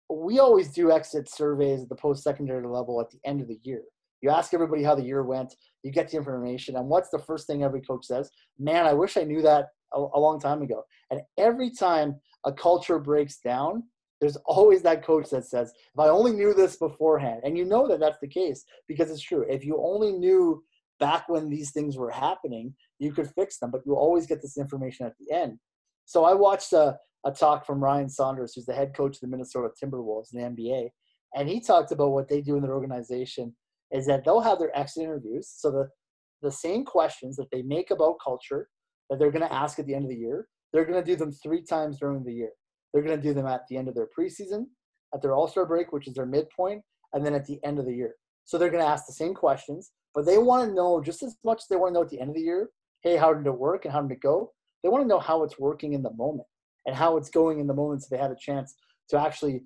we always do exit surveys at the post-secondary level at the end of the year. You ask everybody how the year went, you get the information, and what's the first thing every coach says? Man, I wish I knew that a long time ago. And every time a culture breaks down, there's always that coach that says, if I only knew this beforehand. And you know that that's the case, because it's true. If you only knew back when these things were happening, you could fix them, but you always get this information at the end. So I watched a talk from Ryan Saunders, who's the head coach of the Minnesota Timberwolves in the NBA. And he talked about what they do in their organization is that they'll have their exit interviews. So the same questions that they make about culture that they're going to ask at the end of the year, they're going to do them 3 times during the year. They're going to do them at the end of their preseason, at their All-Star break, which is their midpoint, and then at the end of the year. So they're going to ask the same questions, but they want to know just as much as they want to know at the end of the year, hey, how did it work and how did it go? They want to know how it's working in the moment and how it's going in the moment, so they have a chance to actually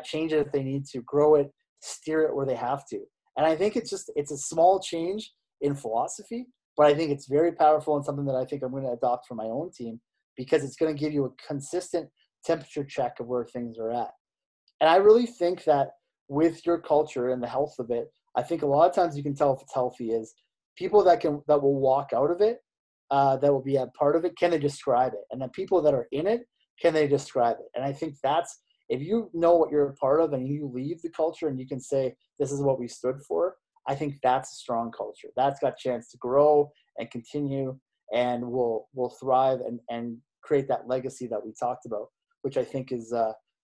change it if they need to, grow it, steer it where they have to. And I think it's a small change in philosophy, but I think it's very powerful and something that I think I'm going to adopt for my own team, because it's going to give you a consistent temperature check of where things are at. And I really think that with your culture and the health of it, I think a lot of times you can tell if it's healthy is people that will walk out of it, that will be a part of it, can they describe it? And then people that are in it, can they describe it? And I think that's, if you know what you're a part of and you leave the culture and you can say, this is what we stood for, I think that's a strong culture. That's got a chance to grow and continue and will thrive and create that legacy that we talked about, which I think is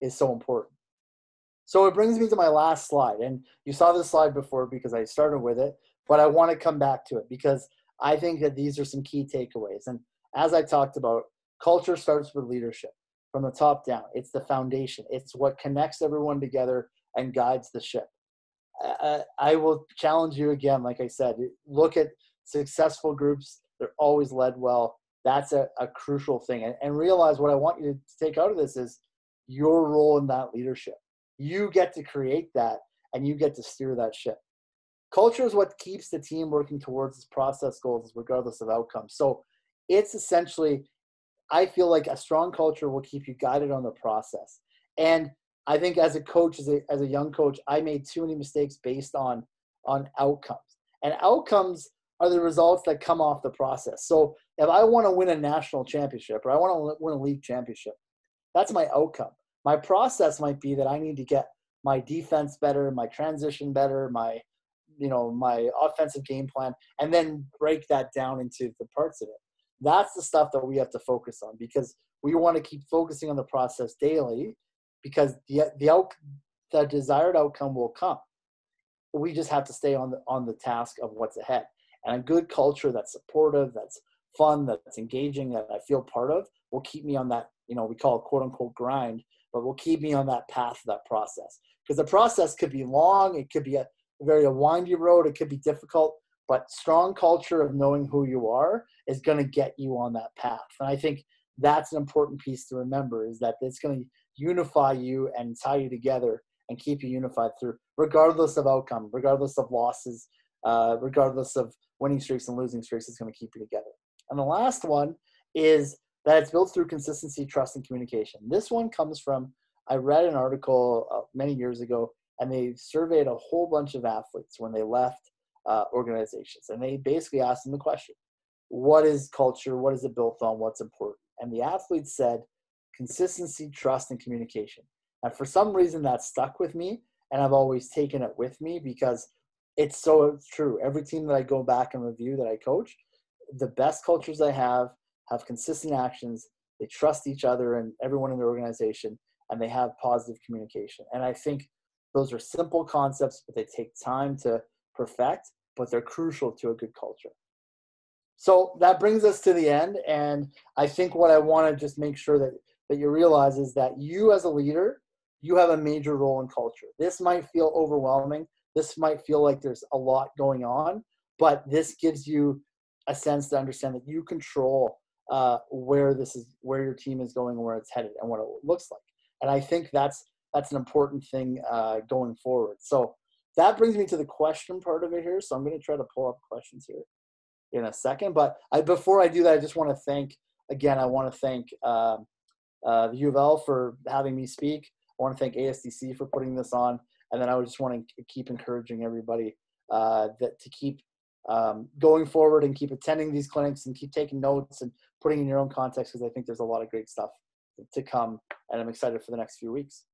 so important. So it brings me to my last slide. And you saw this slide before because I started with it, but I want to come back to it because I think that these are some key takeaways. And as I talked about, culture starts with leadership from the top down. It's the foundation. It's what connects everyone together and guides the ship. I will challenge you again, like I said, look at successful groups. They're always led well. That's a crucial thing. And realize what I want you to take out of this is your role in that leadership. You get to create that, and you get to steer that ship. Culture is what keeps the team working towards its process goals regardless of outcomes. So it's essentially, I feel like a strong culture will keep you guided on the process. And I think as a coach, as a young coach, I made too many mistakes based on outcomes. And outcomes are the results that come off the process. So if I want to win a national championship or I want to win a league championship, that's my outcome. My process might be that I need to get my defense better, my transition better, my offensive game plan, and then break that down into the parts of it. That's the stuff that we have to focus on because we want to keep focusing on the process daily because the desired outcome will come. We just have to stay on the task of what's ahead. And a good culture that's supportive, that's fun, that's engaging, that I feel part of, will keep me on that, we call it quote unquote grind, but will keep me on that path of that process. Because the process could be long, it could be a windy road, it could be difficult, but strong culture of knowing who you are is going to get you on that path. And I think that's an important piece to remember, is that it's going to unify you and tie you together and keep you unified through, regardless of outcome, regardless of losses, regardless of winning streaks and losing streaks, it's going to keep you together. And the last one is that it's built through consistency, trust, and communication. This one comes from, I read an article many years ago, and they surveyed a whole bunch of athletes when they left organizations. And they basically asked them the question, what is culture? What is it built on? What's important? And the athletes said consistency, trust, and communication. And for some reason that stuck with me, and I've always taken it with me because it's true. Every team that I go back and review that I coach, the best cultures I have consistent actions. They trust each other and everyone in the organization, and they have positive communication. And I think those are simple concepts, but they take time to perfect, but they're crucial to a good culture. So that brings us to the end. And I think what I want to just make sure that you realize is that you as a leader, you have a major role in culture. This might feel overwhelming. This might feel like there's a lot going on, but this gives you a sense to understand that you control where your team is going and where it's headed and what it looks like. And I think that's an important thing going forward. So that brings me to the question part of it here. So I'm going to try to pull up questions here in a second. But before I do that, I just want to thank the U of L for having me speak. I want to thank ASDC for putting this on. And then I just want to keep encouraging everybody to keep going forward and keep attending these clinics and keep taking notes and putting in your own context, because I think there's a lot of great stuff to come, and I'm excited for the next few weeks.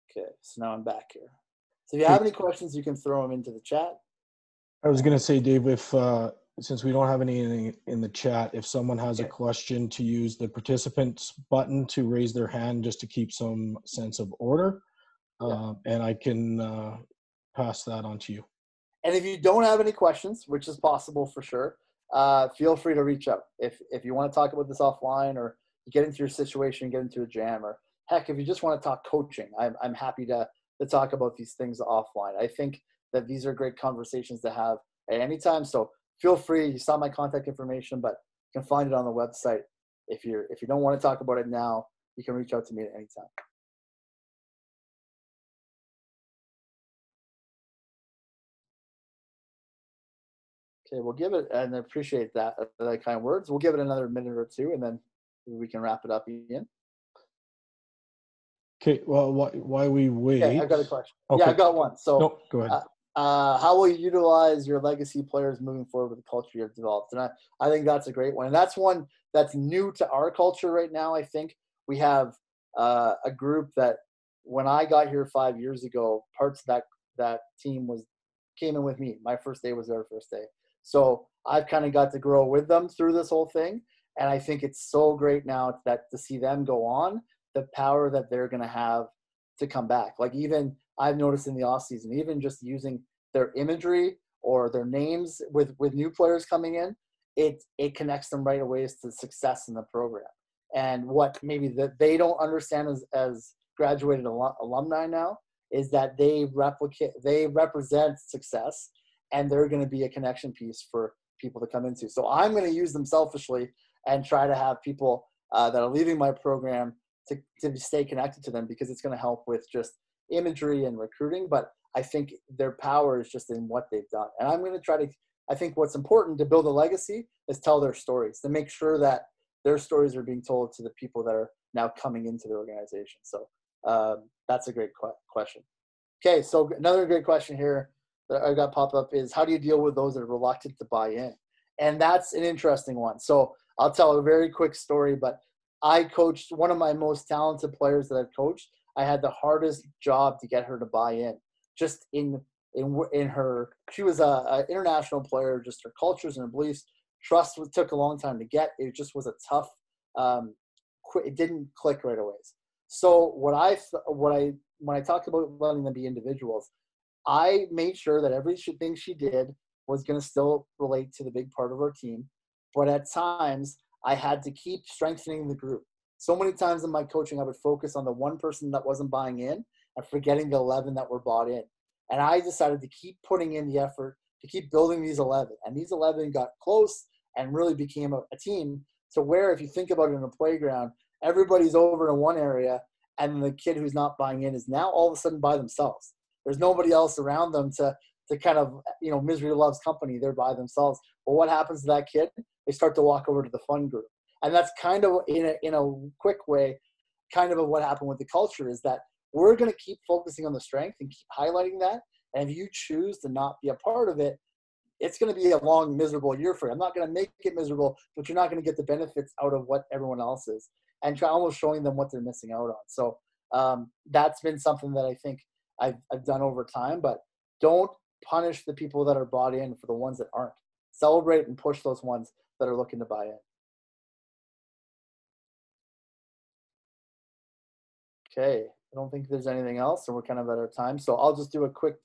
Okay, so now I'm back here. So if you have any questions, you can throw them into the chat. I was going to say, Dave, if since we don't have any in the chat, if someone has a question, to use the participants button to raise their hand just to keep some sense of order, and I can pass that on to you. And if you don't have any questions, which is possible for sure, feel free to reach out. If you want to talk about this offline, or you get into your situation, get into a jam, or heck, if you just want to talk coaching, I'm happy to talk about these things offline. I think that these are great conversations to have at any time. So feel free. You saw my contact information, but you can find it on the website. If you don't want to talk about it now, you can reach out to me at any time. Okay, we'll give it, and I appreciate that kind of words. We'll give it another minute or two, and then we can wrap it up again. Okay, well, why we wait? Okay, I've got a question. Okay. Yeah, I've got one. So, no, go ahead. How will you utilize your legacy players moving forward with the culture you've developed? And I think that's a great one. And that's one that's new to our culture right now. I think we have a group that when I got here 5 years ago, parts of that team came in with me. My first day was their first day. So I've kind of got to grow with them through this whole thing. And I think it's so great now to see them go on the power that they're going to have to come back. Like even I've noticed in the off season, even just using their imagery or their names with new players coming in, it connects them right away to success in the program. And what maybe that they don't understand as graduated alumni now is that they represent success, and they're going to be a connection piece for people to come into. So I'm going to use them selfishly and try to have people that are leaving my program to stay connected to them, because it's going to help with just imagery and recruiting. But I think their power is just in what they've done. And I'm going to try to, I think what's important to build a legacy is tell their stories, to make sure that their stories are being told to the people that are now coming into the organization. So that's a great question. Okay, so another great question here that I got popped up is, how do you deal with those that are reluctant to buy in? And that's an interesting one. So I'll tell a very quick story, but I coached one of my most talented players that I've coached. I had the hardest job to get her to buy in. Just in her, she was a international player. Just her cultures and her beliefs, trust took a long time to get. It just was a tough. It didn't click right away. So when I talked about letting them be individuals, I made sure that everything she did was going to still relate to the big part of our team, but at times I had to keep strengthening the group. So many times in my coaching, I would focus on the one person that wasn't buying in and forgetting the 11 that were bought in. And I decided to keep putting in the effort to keep building these 11. And these 11 got close and really became a team, to where, if you think about it in a playground, everybody's over in one area, and the kid who's not buying in is now all of a sudden by themselves. There's nobody else around them to kind of, misery loves company. They're by themselves. Well, what happens to that kid? They start to walk over to the fun group. And that's kind of, in a quick way, kind of what happened with the culture, is that we're going to keep focusing on the strength and keep highlighting that. And if you choose to not be a part of it, it's going to be a long, miserable year for you. I'm not going to make it miserable, but you're not going to get the benefits out of what everyone else is, and almost showing them what they're missing out on. So that's been something that I think I've done over time. But don't punish the people that are bought in for the ones that aren't. Celebrate and push those ones that are looking to buy in. Okay, I don't think there's anything else, and we're kind of at our time. So I'll just do a quick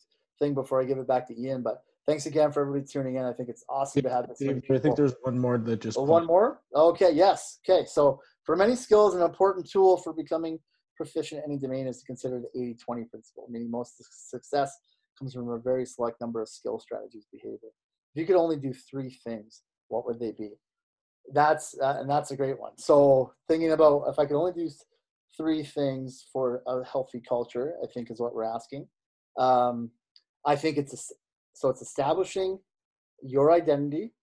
thing before I give it back to Ian. But thanks again for everybody tuning in. I think it's awesome to have this. I think there's one more that just. One more? Okay, yes. Okay, so for many skills, an important tool for becoming proficient in any domain is to consider the 80-20 principle, meaning most success comes from a very select number of skill, strategies, behavior. If you could only do 3 things, what would they be? And that's a great one. So thinking about, if I could only do 3 things for a healthy culture, I think is what we're asking. I think it's establishing your identity,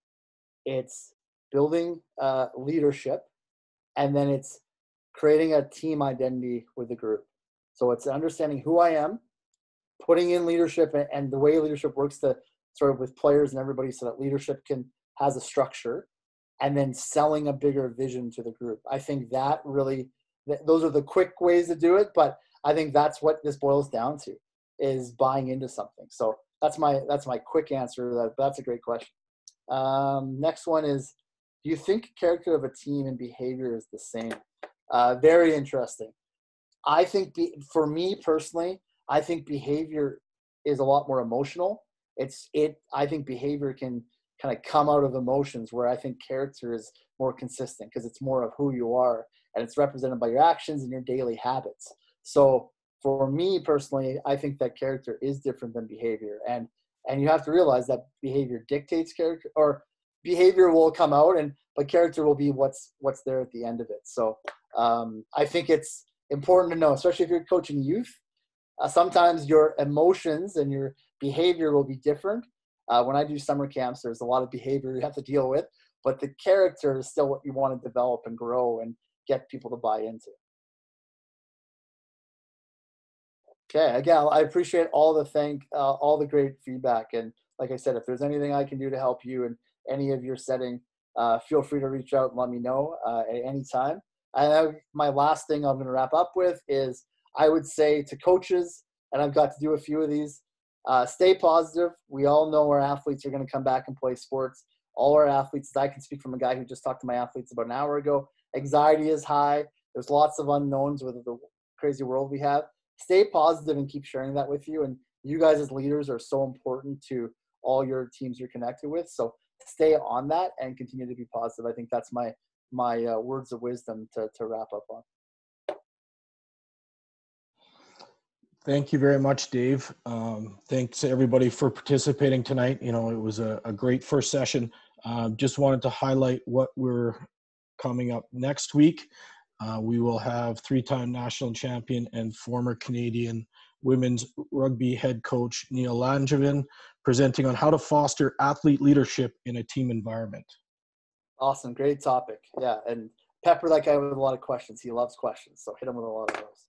it's building leadership, and then it's creating a team identity with the group. So it's understanding who I am, putting in leadership, and the way leadership works to sort of with players and everybody, so that leadership has a structure, and then selling a bigger vision to the group. I think that really, those are the quick ways to do it, but I think that's what this boils down to, is buying into something. So that's my quick answer to that. That's a great question. Next one is, do you think character of a team and behavior is the same? Very interesting. I think for me personally, I think behavior is a lot more emotional. I think behavior can kind of come out of emotions, where I think character is more consistent, because it's more of who you are, and it's represented by your actions and your daily habits. So for me personally, I think that character is different than behavior, and you have to realize that behavior dictates character, or behavior will come out, but character will be what's there at the end of it. So I think it's important to know, especially if you're coaching youth, sometimes your emotions and your behavior will be different. When I do summer camps, there's a lot of behavior you have to deal with, but the character is still what you want to develop and grow and get people to buy into. Okay, again, I appreciate all the great feedback. And like I said, if there's anything I can do to help you in any of your setting, feel free to reach out and let me know at any time. And my last thing I'm going to wrap up with is, I would say to coaches, and I've got to do a few of these, stay positive. We all know our athletes are going to come back and play sports. All our athletes, I can speak from a guy who just talked to my athletes about an hour ago, anxiety is high. There's lots of unknowns with the crazy world we have. Stay positive and keep sharing that with you. And you guys as leaders are so important to all your teams you're connected with. So stay on that and continue to be positive. I think that's my words of wisdom to wrap up on. Thank you very much, Dave. Thanks to everybody for participating tonight. You know, it was a great first session. Just wanted to highlight what we're coming up next week. We will have 3-time national champion and former Canadian women's rugby head coach Neil Langevin presenting on how to foster athlete leadership in a team environment. Awesome. Great topic. Yeah. And pepper that guy with a lot of questions. He loves questions. So hit him with a lot of those.